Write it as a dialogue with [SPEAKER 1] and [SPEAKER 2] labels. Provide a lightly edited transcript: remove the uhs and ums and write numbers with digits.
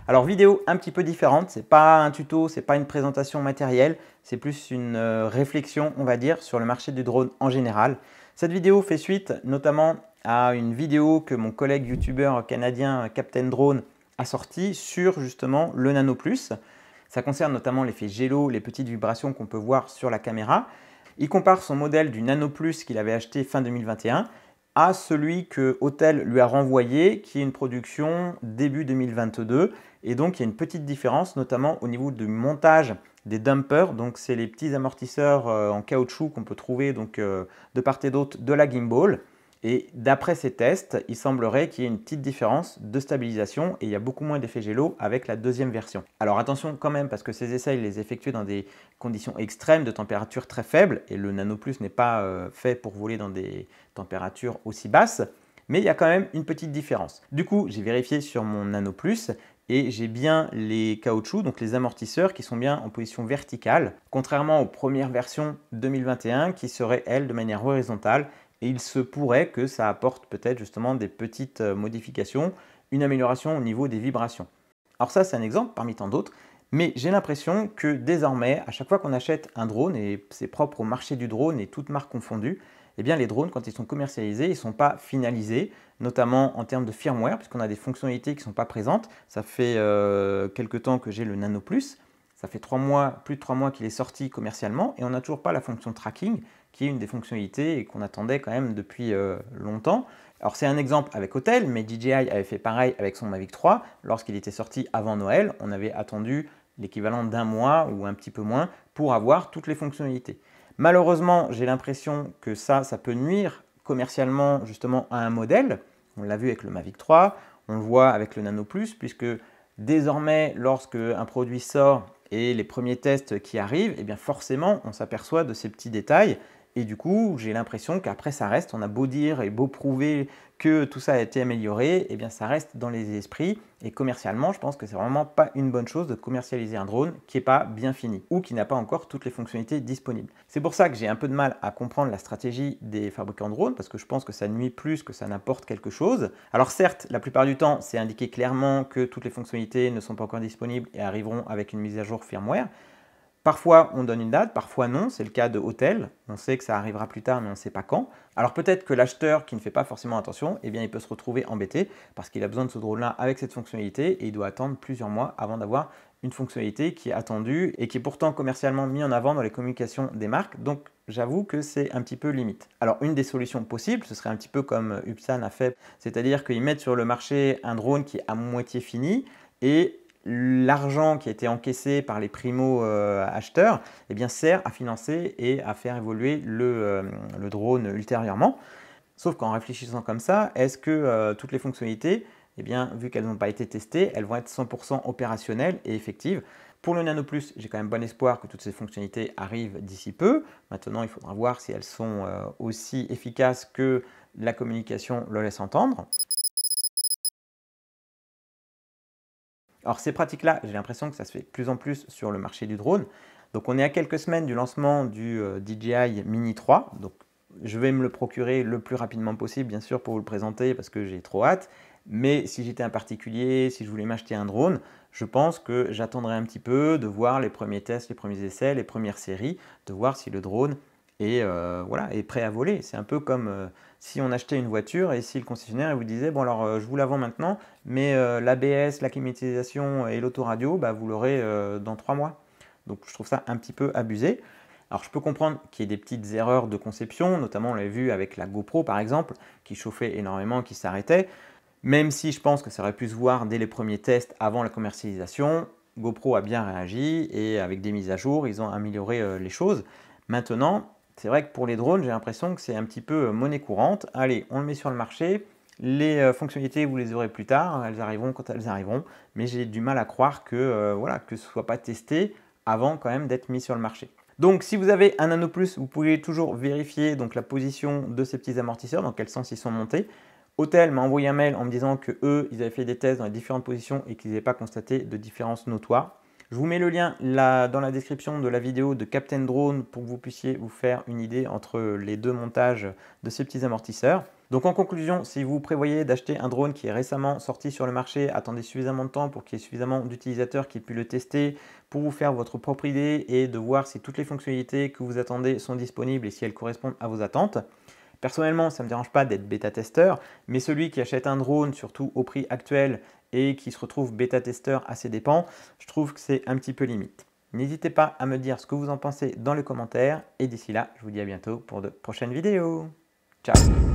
[SPEAKER 1] Alors vidéo un petit peu différente, c'est pas un tuto, c'est pas une présentation matérielle, c'est plus une réflexion on va dire sur le marché du drone en général. Cette vidéo fait suite notamment à une vidéo que mon collègue youtubeur canadien Captain Drone a sortie sur justement le Nano Plus. Ça concerne notamment l'effet gélo, les petites vibrations qu'on peut voir sur la caméra. Il compare son modèle du Nano Plus qu'il avait acheté fin 2021 à celui que Autel lui a renvoyé, qui est une production début 2022. Et donc, il y a une petite différence, notamment au niveau du montage des dumpers. Donc, c'est les petits amortisseurs en caoutchouc qu'on peut trouver donc, de part et d'autre de la gimbal. Et d'après ces tests, il semblerait qu'il y ait une petite différence de stabilisation et il y a beaucoup moins d'effet gélo avec la deuxième version. Alors attention quand même parce que ces essais, ils les effectuent dans des conditions extrêmes de température très faibles et le Nano Plus n'est pas fait pour voler dans des températures aussi basses, mais il y a quand même une petite différence. Du coup, j'ai vérifié sur mon Nano Plus et j'ai bien les caoutchoucs, donc les amortisseurs qui sont bien en position verticale, contrairement aux premières versions 2021 qui seraient elles de manière horizontale. Et il se pourrait que ça apporte peut-être justement des petites modifications, une amélioration au niveau des vibrations. Alors ça, c'est un exemple parmi tant d'autres, mais j'ai l'impression que désormais, à chaque fois qu'on achète un drone, et c'est propre au marché du drone et toutes marques confondues, eh bien les drones, quand ils sont commercialisés, ils ne sont pas finalisés, notamment en termes de firmware, puisqu'on a des fonctionnalités qui ne sont pas présentes. Ça fait quelques temps que j'ai le Nano Plus. Ça fait 3 mois, plus de 3 mois qu'il est sorti commercialement et on n'a toujours pas la fonction tracking qui est une des fonctionnalités et qu'on attendait quand même depuis longtemps. Alors c'est un exemple avec Autel, mais DJI avait fait pareil avec son Mavic 3. Lorsqu'il était sorti avant Noël, on avait attendu l'équivalent d'un mois ou un petit peu moins pour avoir toutes les fonctionnalités. Malheureusement, j'ai l'impression que ça peut nuire commercialement justement à un modèle. On l'a vu avec le Mavic 3, on le voit avec le Nano Plus, puisque désormais, lorsque un produit sort et les premiers tests qui arrivent, eh bien forcément, on s'aperçoit de ces petits détails. Et du coup, j'ai l'impression qu'après, ça reste. On a beau dire et beau prouver que tout ça a été amélioré, eh bien ça reste dans les esprits. Et commercialement, je pense que c'est vraiment pas une bonne chose de commercialiser un drone qui n'est pas bien fini ou qui n'a pas encore toutes les fonctionnalités disponibles. C'est pour ça que j'ai un peu de mal à comprendre la stratégie des fabricants de drones parce que je pense que ça nuit plus que ça n'apporte quelque chose. Alors certes, la plupart du temps, c'est indiqué clairement que toutes les fonctionnalités ne sont pas encore disponibles et arriveront avec une mise à jour firmware. Parfois, on donne une date, parfois non. C'est le cas de Autel. On sait que ça arrivera plus tard, mais on ne sait pas quand. Alors peut-être que l'acheteur qui ne fait pas forcément attention, eh bien, il peut se retrouver embêté parce qu'il a besoin de ce drone-là avec cette fonctionnalité et il doit attendre plusieurs mois avant d'avoir une fonctionnalité qui est attendue et qui est pourtant commercialement mise en avant dans les communications des marques. Donc, j'avoue que c'est un petit peu limite. Alors, une des solutions possibles, ce serait un petit peu comme Upsan a fait, c'est-à-dire qu'ils mettent sur le marché un drone qui est à moitié fini et l'argent qui a été encaissé par les primo-acheteurs eh bien, sert à financer et à faire évoluer le drone ultérieurement. Sauf qu'en réfléchissant comme ça, est-ce que toutes les fonctionnalités, eh bien, vu qu'elles n'ont pas été testées, elles vont être 100% opérationnelles et effectives? Pour le Nano Plus, j'ai quand même bon espoir que toutes ces fonctionnalités arrivent d'ici peu. Maintenant, il faudra voir si elles sont aussi efficaces que la communication le laisse entendre. Alors ces pratiques-là, j'ai l'impression que ça se fait de plus en plus sur le marché du drone. Donc on est à quelques semaines du lancement du DJI Mini 3. Donc je vais me le procurer le plus rapidement possible, bien sûr, pour vous le présenter parce que j'ai trop hâte. Mais si j'étais un particulier, si je voulais m'acheter un drone, je pense que j'attendrai un petit peu de voir les premiers tests, les premiers essais, les premières séries, de voir si le drone est prêt à voler. C'est un peu comme si on achetait une voiture et si le concessionnaire vous disait « Bon alors je vous la vends maintenant, mais l'ABS, la climatisation et l'autoradio, bah, vous l'aurez dans 3 mois. » Donc je trouve ça un petit peu abusé. Alors je peux comprendre qu'il y ait des petites erreurs de conception, notamment on l'a vu avec la GoPro par exemple, qui chauffait énormément, qui s'arrêtait. Même si je pense que ça aurait pu se voir dès les premiers tests avant la commercialisation, GoPro a bien réagi et avec des mises à jour, ils ont amélioré les choses. Maintenant, c'est vrai que pour les drones, j'ai l'impression que c'est un petit peu monnaie courante. Allez, on le met sur le marché. Les fonctionnalités, vous les aurez plus tard. Elles arriveront quand elles arriveront. Mais j'ai du mal à croire que, que ce ne soit pas testé avant quand même d'être mis sur le marché. Donc, si vous avez un Nano Plus, vous pouvez toujours vérifier donc, la position de ces petits amortisseurs, dans quel sens ils sont montés. Autel m'a envoyé un mail en me disant que eux, ils avaient fait des tests dans les différentes positions et qu'ils n'avaient pas constaté de différence notoire. Je vous mets le lien là, dans la description de la vidéo de Captain Drone pour que vous puissiez vous faire une idée entre les deux montages de ces petits amortisseurs. Donc en conclusion, si vous prévoyez d'acheter un drone qui est récemment sorti sur le marché, attendez suffisamment de temps pour qu'il y ait suffisamment d'utilisateurs qui puissent le tester, pour vous faire votre propre idée et de voir si toutes les fonctionnalités que vous attendez sont disponibles et si elles correspondent à vos attentes. Personnellement, ça ne me dérange pas d'être bêta-testeur, mais celui qui achète un drone, surtout au prix actuel, et qui se retrouve bêta-testeur à ses dépens, je trouve que c'est un petit peu limite. N'hésitez pas à me dire ce que vous en pensez dans les commentaires, et d'ici là, je vous dis à bientôt pour de prochaines vidéos. Ciao!